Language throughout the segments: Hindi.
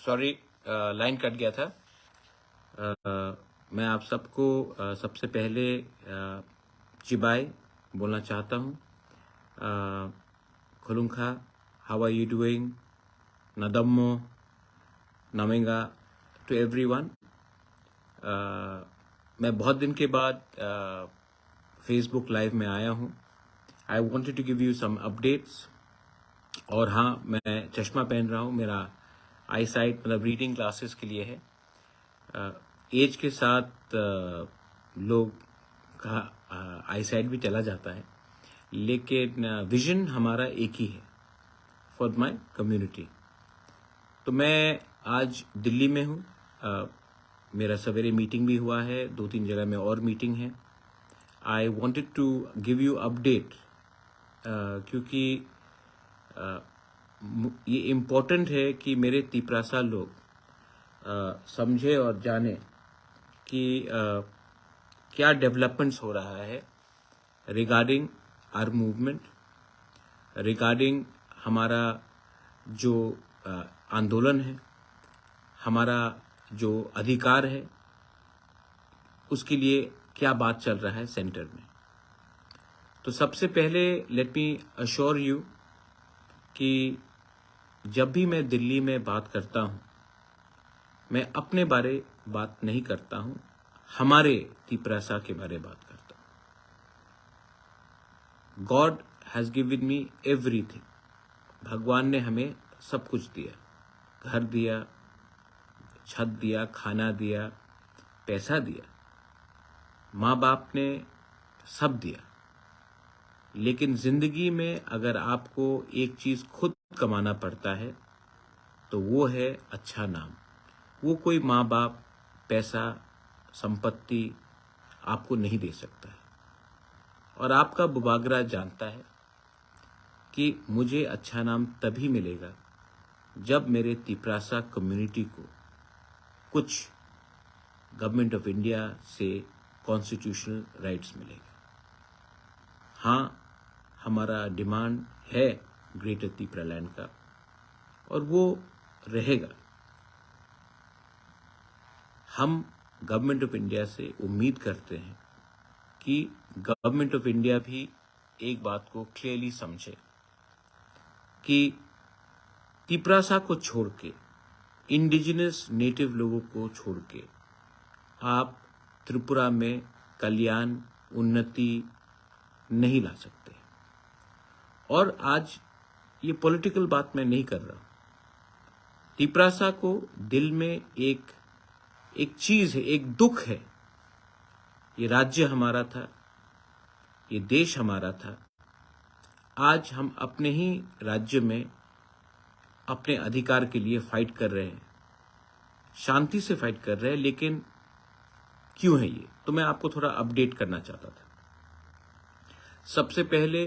सॉरी, लाइन कट गया था। मैं आप सबको सबसे पहले चिबाई बोलना चाहता हूँ। खुलुंखा, हाउ आर यू डूइंग, नदम्मो, नमेंगा टू एवरीवन। मैं बहुत दिन के बाद फेसबुक लाइव में आया हूँ। I wanted to give you some updates. और हाँ, मैं चश्मा पहन रहा हूँ। मेरा आई साइट मतलब रीडिंग क्लासेस के लिए है। एज के साथ लोग का आई साइट भी चला जाता है, लेकिन विजन हमारा एक ही है, फॉर माय कम्युनिटी। तो मैं आज दिल्ली में हूँ। मेरा सवेरे मीटिंग भी हुआ है, 2-3 जगह में और मीटिंग है। I wanted to give you update क्योंकि ये इम्पोर्टेंट है कि मेरे तिपरासा लोग समझे और जाने कि क्या डेवलपमेंट्स हो रहा है रिगार्डिंग आवर मूवमेंट, रिगार्डिंग हमारा जो आंदोलन है, हमारा जो अधिकार है, उसके लिए क्या बात चल रहा है सेंटर में। तो सबसे पहले लेट मी अश्योर यू कि जब भी मैं दिल्ली में बात करता हूँ, मैं अपने बारे बात नहीं करता हूँ, हमारे तिपरासा के बारे बात करता हूँ। God has given me everything. भगवान ने हमें सब कुछ दिया, घर दिया, छत दिया, खाना दिया, पैसा दिया, माँ बाप ने सब दिया। लेकिन जिंदगी में अगर आपको एक चीज खुद कमाना पड़ता है तो वो है अच्छा नाम। वो कोई माँ बाप, पैसा, संपत्ति आपको नहीं दे सकता है। और आपका बुबागरा जानता है कि मुझे अच्छा नाम तभी मिलेगा जब मेरे तिपरासा कम्युनिटी को कुछ गवर्नमेंट ऑफ इंडिया से कॉन्स्टिट्यूशनल राइट्स मिलेगा। हाँ, हमारा डिमांड है ग्रेटर तिपरा लैंड का, और वो रहेगा। हम गवर्नमेंट ऑफ इंडिया से उम्मीद करते हैं कि गवर्नमेंट ऑफ इंडिया भी एक बात को क्लियरली समझे कि तिपरासा को छोड़ के, इंडिजिनस नेटिव लोगों को छोड़ के आप त्रिपुरा में कल्याण, उन्नति नहीं ला सकते। और आज ये पॉलिटिकल बात मैं नहीं कर रहा हूं। तिपरासा को दिल में एक चीज है, एक दुख है। ये राज्य हमारा था, ये देश हमारा था। आज हम अपने ही राज्य में अपने अधिकार के लिए फाइट कर रहे हैं, शांति से फाइट कर रहे हैं। लेकिन क्यों है ये, तो मैं आपको थोड़ा अपडेट करना चाहता था। सबसे पहले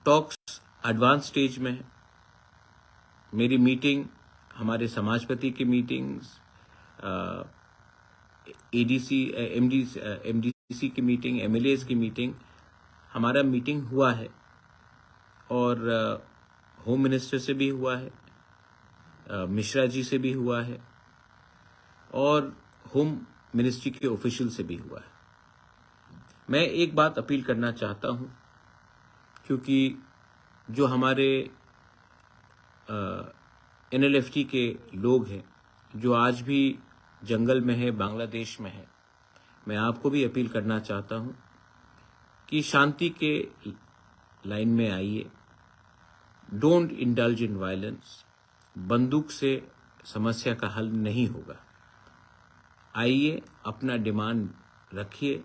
टॉक्स एडवांस स्टेज में है। मेरी मीटिंग, हमारे समाजपति की मीटिंग्स, एडीसी, एमडीसी की मीटिंग, एमएलएस की मीटिंग, हमारा मीटिंग हुआ है। और होम मिनिस्टर से भी हुआ है, मिश्रा जी से भी हुआ है, और होम मिनिस्ट्री के ऑफिशियल से भी हुआ है। मैं एक बात अपील करना चाहता हूं, क्योंकि जो हमारे NLFT के लोग हैं जो आज भी जंगल में है, बांग्लादेश में है, मैं आपको भी अपील करना चाहता हूं कि शांति के लाइन में आइए। Don't indulge in violence. बंदूक से समस्या का हल नहीं होगा। आइए, अपना डिमांड रखिए,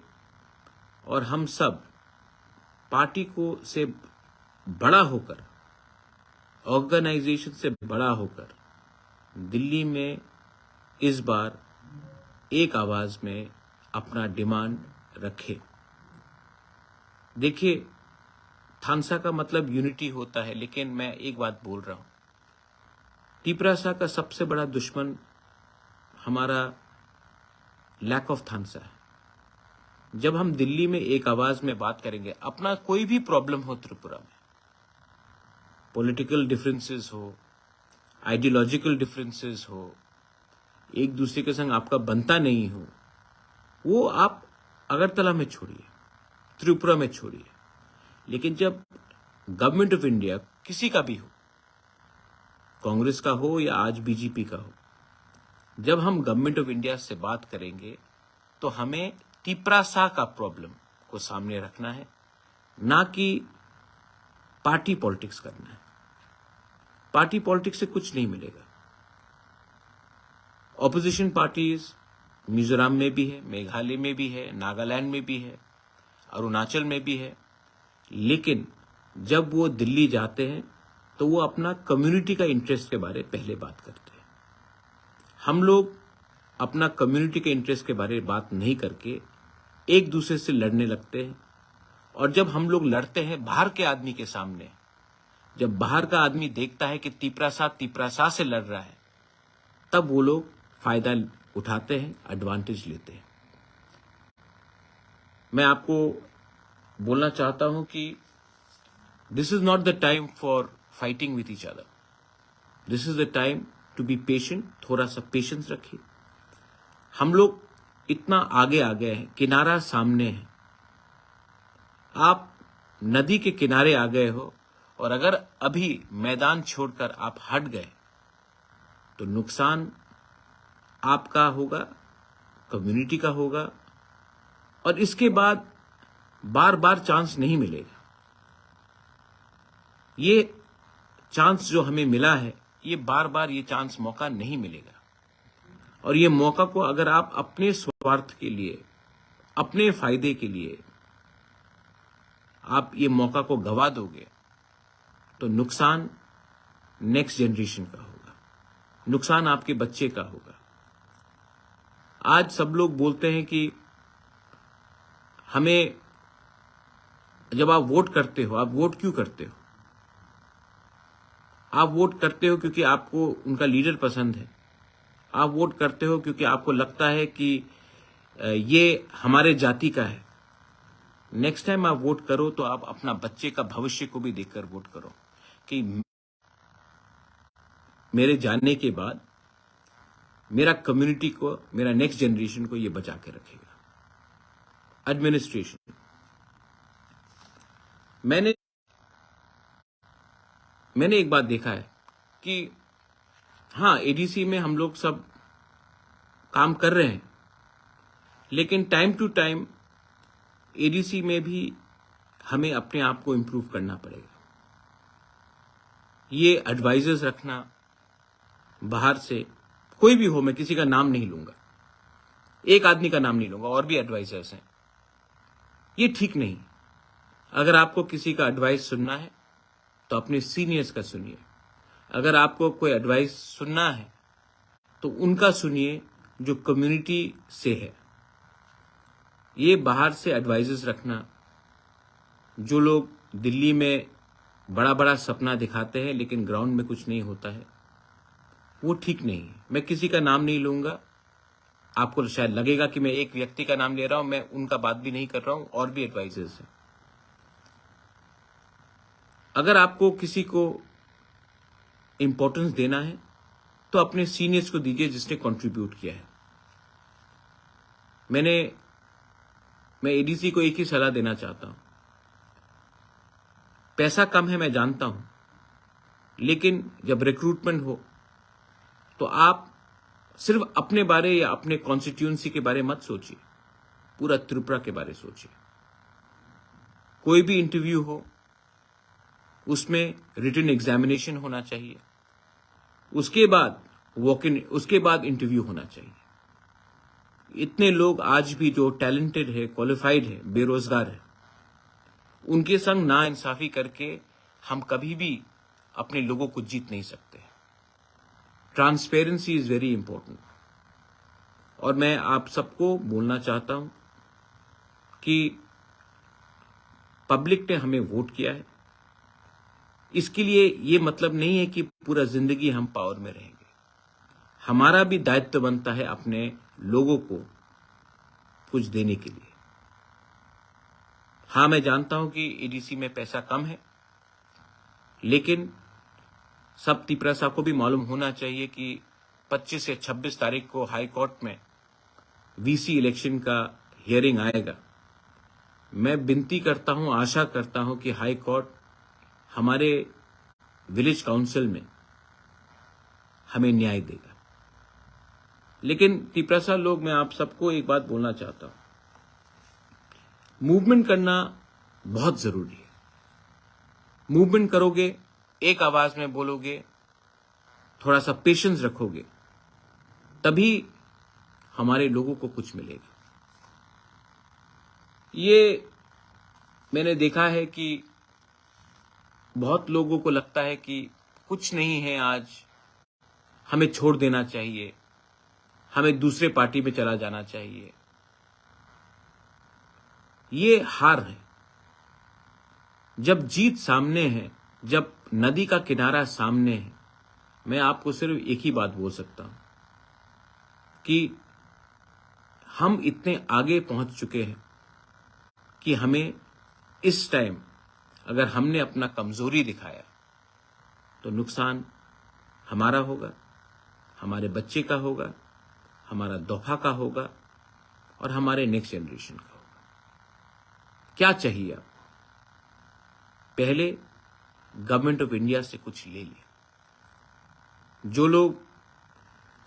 और हम सब पार्टी को से बड़ा होकर, ऑर्गेनाइजेशन से बड़ा होकर दिल्ली में इस बार एक आवाज में अपना डिमांड रखें। देखिए, थानसा का मतलब यूनिटी होता है, लेकिन मैं एक बात बोल रहा हूं, तिपरासा का सबसे बड़ा दुश्मन हमारा लैक ऑफ थानसा है। जब हम दिल्ली में एक आवाज में बात करेंगे, अपना कोई भी प्रॉब्लम हो त्रिपुरा में, पॉलिटिकल डिफरेंसेस हो, आइडियोलॉजिकल डिफरेंसेस हो, एक दूसरे के संग आपका बनता नहीं हो, वो आप अगरतला में छोड़िए, त्रिपुरा में छोड़िए। लेकिन जब गवर्नमेंट ऑफ इंडिया किसी का भी हो, कांग्रेस का हो या आज बीजेपी का हो, जब हम गवर्नमेंट ऑफ इंडिया से बात करेंगे तो हमें तिपरासा का प्रॉब्लम को सामने रखना है, ना कि पार्टी पॉलिटिक्स करना है। पार्टी पॉलिटिक्स से कुछ नहीं मिलेगा। ऑपोजिशन पार्टीज मिजोरम में भी है, मेघालय में भी है, नागालैंड में भी है, अरुणाचल में भी है, लेकिन जब वो दिल्ली जाते हैं तो वो अपना कम्युनिटी का इंटरेस्ट के बारे में पहले बात करते हैं। हम लोग अपना कम्युनिटी के इंटरेस्ट के बारे में बात नहीं करके एक दूसरे से लड़ने लगते हैं। और जब हम लोग लड़ते हैं बाहर के आदमी के सामने, जब बाहर का आदमी देखता है कि तिपरासा से लड़ रहा है, तब वो लोग फायदा उठाते हैं, एडवांटेज लेते हैं। मैं आपको बोलना चाहता हूं कि this is not the time for fighting with each other, this is the time to be patient. थोड़ा सा पेशेंस रखिए। हम लोग इतना आगे आ गए हैं, किनारा सामने है। आप नदी के किनारे आ गए हो और अगर अभी मैदान छोड़कर आप हट गए तो नुकसान आपका होगा, कम्युनिटी का होगा, और इसके बाद बार बार चांस नहीं मिलेगा। ये चांस जो हमें मिला है, ये बार बार ये चांस मौका नहीं मिलेगा। और ये मौका को अगर आप अपने स्वार्थ के लिए, अपने फायदे के लिए आप ये मौका को गवा दोगे तो नुकसान नेक्स्ट जनरेशन का होगा, नुकसान आपके बच्चे का होगा। आज सब लोग बोलते हैं कि हमें, जब आप वोट करते हो, आप वोट क्यों करते हो? आप वोट करते हो क्योंकि आपको उनका लीडर पसंद है। आप वोट करते हो क्योंकि आपको लगता है कि ये हमारे जाति का है। नेक्स्ट टाइम आप वोट करो तो आप अपना बच्चे का भविष्य को भी देखकर वोट करो कि मेरे जाने के बाद मेरा कम्युनिटी को, मेरा नेक्स्ट जनरेशन को ये बचा के रखेगा। एडमिनिस्ट्रेशन, मैंने एक बात देखा है कि हाँ, एडीसी में हम लोग सब काम कर रहे हैं, लेकिन टाइम टू टाइम एडीसी में भी हमें अपने आप को इम्प्रूव करना पड़ेगा। ये एडवाइजर्स रखना बाहर से, कोई भी हो, मैं किसी का नाम नहीं लूंगा, एक आदमी का नाम नहीं लूंगा, और भी एडवाइजर्स हैं, ये ठीक नहीं। अगर आपको किसी का एडवाइस सुनना है तो अपने सीनियर्स का सुनिए। अगर आपको कोई एडवाइस सुनना है तो उनका सुनिए जो कम्युनिटी से है। ये बाहर से एडवाइजर्स रखना, जो लोग दिल्ली में बड़ा बड़ा सपना दिखाते हैं लेकिन ग्राउंड में कुछ नहीं होता है, वो ठीक नहीं है। मैं किसी का नाम नहीं लूंगा। आपको शायद लगेगा कि मैं एक व्यक्ति का नाम ले रहा हूं, मैं उनका बात भी नहीं कर रहा हूं, और भी एडवाइजर्स हैं। अगर आपको किसी को इंपॉर्टेंस देना है तो अपने सीनियर्स को दीजिए जिसने कंट्रीब्यूट किया है। मैं एडीसी को एक ही सलाह देना चाहता हूं। पैसा कम है, मैं जानता हूं, लेकिन जब रिक्रूटमेंट हो तो आप सिर्फ अपने बारे या अपने कॉन्स्टिट्यूएंसी के बारे मत सोचिए, पूरा त्रिपुरा के बारे सोचिए। कोई भी इंटरव्यू हो उसमें रिटन एग्जामिनेशन होना चाहिए, उसके बाद वॉक इन, उसके बाद इंटरव्यू होना चाहिए। इतने लोग आज भी जो टैलेंटेड है, क्वालिफाइड है, बेरोजगार है, उनके संग नाइंसाफी करके हम कभी भी अपने लोगों को जीत नहीं सकते। Transparency is very important. और मैं आप सबको बोलना चाहता हूं कि पब्लिक ने हमें वोट किया है, इसके लिए ये मतलब नहीं है कि पूरा जिंदगी हम पावर में रहेंगे। हमारा भी दायित्व बनता है अपने लोगों को कुछ देने के लिए। हाँ, मैं जानता हूं कि एडीसी में पैसा कम है, लेकिन सब तिपरासा को भी मालूम होना चाहिए कि 25 या 26 तारीख को हाई कोर्ट में वीसी इलेक्शन का हियरिंग आएगा। मैं विनती करता हूं, आशा करता हूं कि हाई कोर्ट हमारे विलेज काउंसिल में हमें न्याय देगा। लेकिन तिपरासा लोग, मैं आप सबको एक बात बोलना चाहता हूं, मूवमेंट करना बहुत जरूरी है। मूवमेंट करोगे, एक आवाज में बोलोगे, थोड़ा सा पेशेंस रखोगे, तभी हमारे लोगों को कुछ मिलेगा। ये मैंने देखा है कि बहुत लोगों को लगता है कि कुछ नहीं है, आज हमें छोड़ देना चाहिए, हमें दूसरे पार्टी में चला जाना चाहिए। ये हार है। जब जीत सामने है, जब नदी का किनारा सामने है, मैं आपको सिर्फ एक ही बात बोल सकता हूं कि हम इतने आगे पहुंच चुके हैं कि हमें इस टाइम अगर हमने अपना कमजोरी दिखाया तो नुकसान हमारा होगा, हमारे बच्चे का होगा, हमारा दोहा का होगा और हमारे नेक्स्ट जनरेशन का होगा। क्या चाहिए आप? पहले गवर्नमेंट ऑफ इंडिया से कुछ ले लिया। जो लोग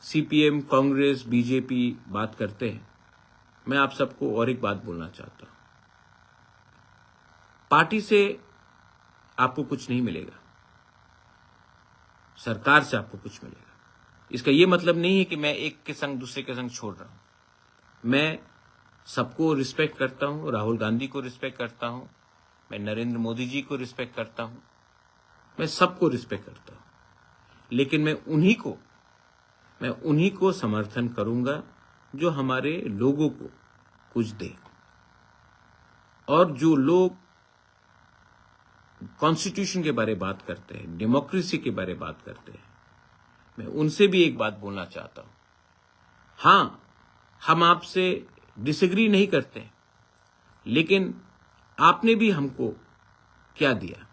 सीपीएम, कांग्रेस, बीजेपी बात करते हैं, मैं आप सबको और एक बात बोलना चाहता हूं। पार्टी से आपको कुछ नहीं मिलेगा, सरकार से आपको कुछ मिलेगा। इसका यह मतलब नहीं है कि मैं एक के संग दूसरे के संग छोड़ रहा हूं। मैं सबको रिस्पेक्ट करता हूं, राहुल गांधी को रिस्पेक्ट करता हूं, मैं नरेंद्र मोदी जी को रिस्पेक्ट करता हूं, मैं सबको रिस्पेक्ट करता हूं। लेकिन मैं उन्हीं को समर्थन करूंगा जो हमारे लोगों को कुछ दे। और जो लोग कॉन्स्टिट्यूशन के बारे में बात करते हैं, डेमोक्रेसी के बारे में बात करते हैं, मैं उनसे भी एक बात बोलना चाहता हूं। हां, हम आपसे डिसएग्री नहीं करते, लेकिन आपने भी हमको क्या दिया?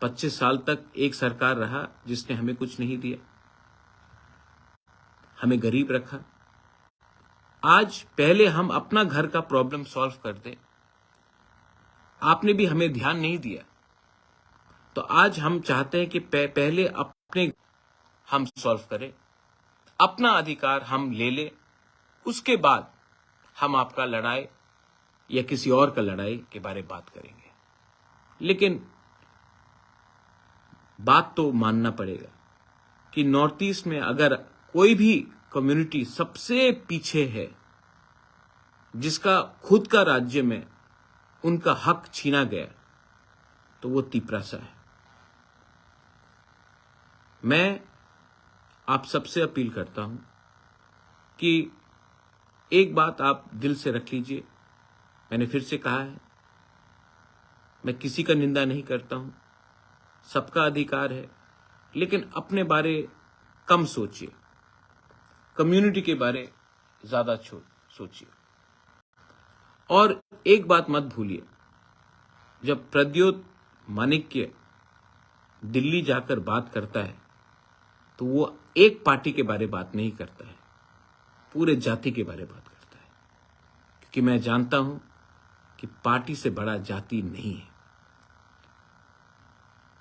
25 साल तक एक सरकार रहा जिसने हमें कुछ नहीं दिया, हमें गरीब रखा। आज पहले हम अपना घर का प्रॉब्लम सॉल्व कर दें, आपने भी हमें ध्यान नहीं दिया। तो आज हम चाहते हैं कि पहले अपने हम सॉल्व करें, अपना अधिकार हम ले लें, उसके बाद हम आपका लड़ाई या किसी और का लड़ाई के बारे में बात करेंगे। लेकिन बात तो मानना पड़ेगा कि नॉर्थ ईस्ट में अगर कोई भी कम्युनिटी सबसे पीछे है, जिसका खुद का राज्य में उनका हक छीना गया, तो वो तिपरासा है। मैं आप सबसे अपील करता हूं कि एक बात आप दिल से रख लीजिए। मैंने फिर से कहा है, मैं किसी का निंदा नहीं करता हूं, सबका अधिकार है, लेकिन अपने बारे कम सोचिए, कम्युनिटी के बारे ज्यादा सोचिए। और एक बात मत भूलिए, जब प्रद्योत माणिक्य दिल्ली जाकर बात करता है तो वो एक पार्टी के बारे बात नहीं करता है, पूरे जाति के बारे बात करता है। क्योंकि मैं जानता हूं कि पार्टी से बड़ा जाति नहीं है।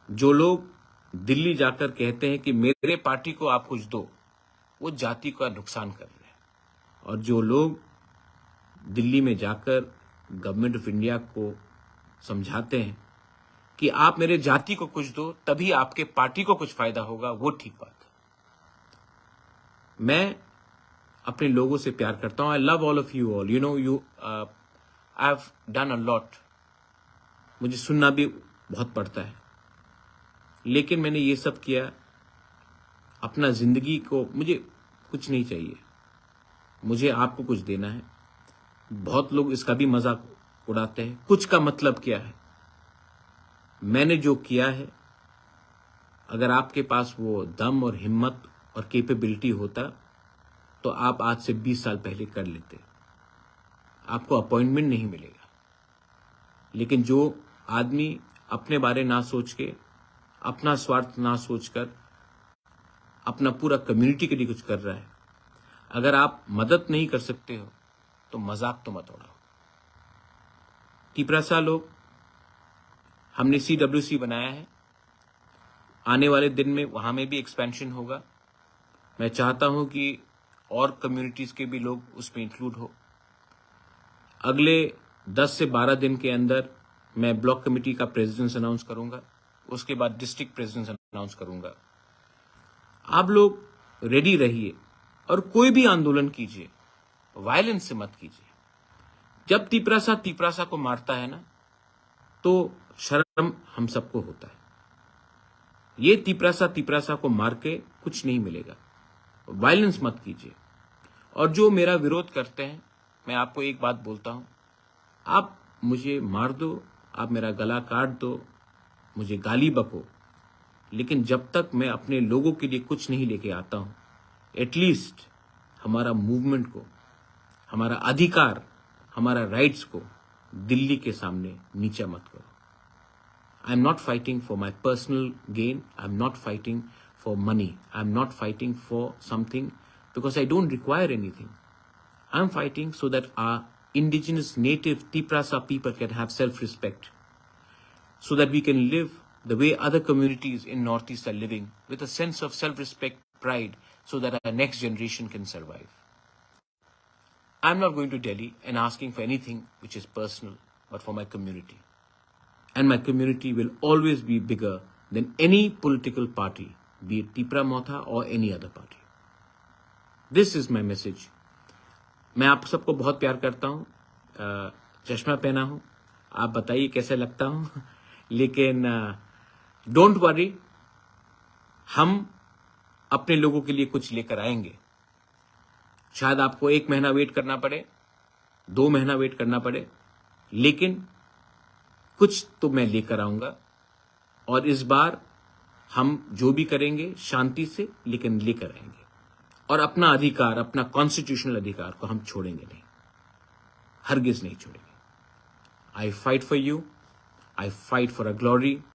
जो लोग दिल्ली जाकर कहते हैं कि मेरे पार्टी को आप कुछ दो, वो जाति का नुकसान कर रहे हैं। और जो लोग दिल्ली में जाकर गवर्नमेंट ऑफ इंडिया को समझाते हैं कि आप मेरे जाति को कुछ दो, तभी आपके पार्टी को कुछ फायदा होगा, वो ठीक बात है। मैं अपने लोगों से प्यार करता हूं। I love all of you all. I have done a lot. मुझे सुनना भी बहुत पड़ता है, लेकिन मैंने ये सब किया अपना जिंदगी को। मुझे कुछ नहीं चाहिए, मुझे आपको कुछ देना है। बहुत लोग इसका भी मजाक उड़ाते हैं, कुछ का मतलब क्या है? मैंने जो किया है, अगर आपके पास वो दम और हिम्मत और कैपेबिलिटी होता तो आप आज से 20 साल पहले कर लेते। आपको अपॉइंटमेंट नहीं मिलेगा। लेकिन जो आदमी अपने बारे ना सोच के अपना स्वार्थ ना सोचकर अपना पूरा कम्युनिटी के लिए कुछ कर रहा है, अगर आप मदद नहीं कर सकते हो तो मजाक तो मत उड़ाओ। तिपरासा लोग, हमने CWC बनाया है, आने वाले दिन में वहां में भी एक्सपेंशन होगा। मैं चाहता हूं कि और कम्युनिटीज के भी लोग उसमें इंक्लूड हो। अगले 10 से 12 दिन के अंदर मैं ब्लॉक कमेटी का प्रेसिडेंस अनाउंस करूंगा, उसके बाद डिस्ट्रिक्ट प्रेसिडेंस अनाउंस करूंगा। आप लोग रेडी रहिए और कोई भी आंदोलन कीजिए, वायलेंस से मत कीजिए। जब तिपरासा को मारता है ना, तो शर्म हम सबको होता है। ये तिपरासा को मार के कुछ नहीं मिलेगा। वायलेंस मत कीजिए। और जो मेरा विरोध करते हैं, मैं आपको एक बात बोलता हूं, आप मुझे मार दो, आप मेरा गला काट दो, मुझे गाली बको, लेकिन जब तक मैं अपने लोगों के लिए कुछ नहीं लेके आता हूं, एटलीस्ट हमारा मूवमेंट को, हमारा अधिकार, हमारा राइट्स को दिल्ली के सामने नीचा मत करो। I am not fighting for my personal gain, I am not fighting for money. I'm not fighting for something because I don't require anything. I'm fighting so that our indigenous native Tiprasa people can have self-respect, so that we can live the way other communities in Northeast are living, with a sense of self-respect, pride, so that our next generation can survive. I'm not going to Delhi and asking for anything which is personal, but for my community. And my community will always be bigger than any political party, be it Tipra Motha or any other party. This is my message. मैं आप सबको बहुत प्यार करता हूँ, चश्मा पहना हूँ, आप बताइए कैसे लगता हूँ, लेकिन डोंट वरी, हम अपने लोगों के लिए कुछ लेकर आएंगे। शायद आपको 1 महीना वेट करना पड़े, 2 महीना वेट करना पड़े, लेकिन कुछ तो मैं लेकर आऊंगा। और इस बार हम जो भी करेंगे शांति से, लेकिन लेकर आएंगे। और अपना अधिकार, अपना कॉन्स्टिट्यूशनल अधिकार को हम छोड़ेंगे नहीं, हरगिज नहीं छोड़ेंगे। आई fight for you, I fight for a glory,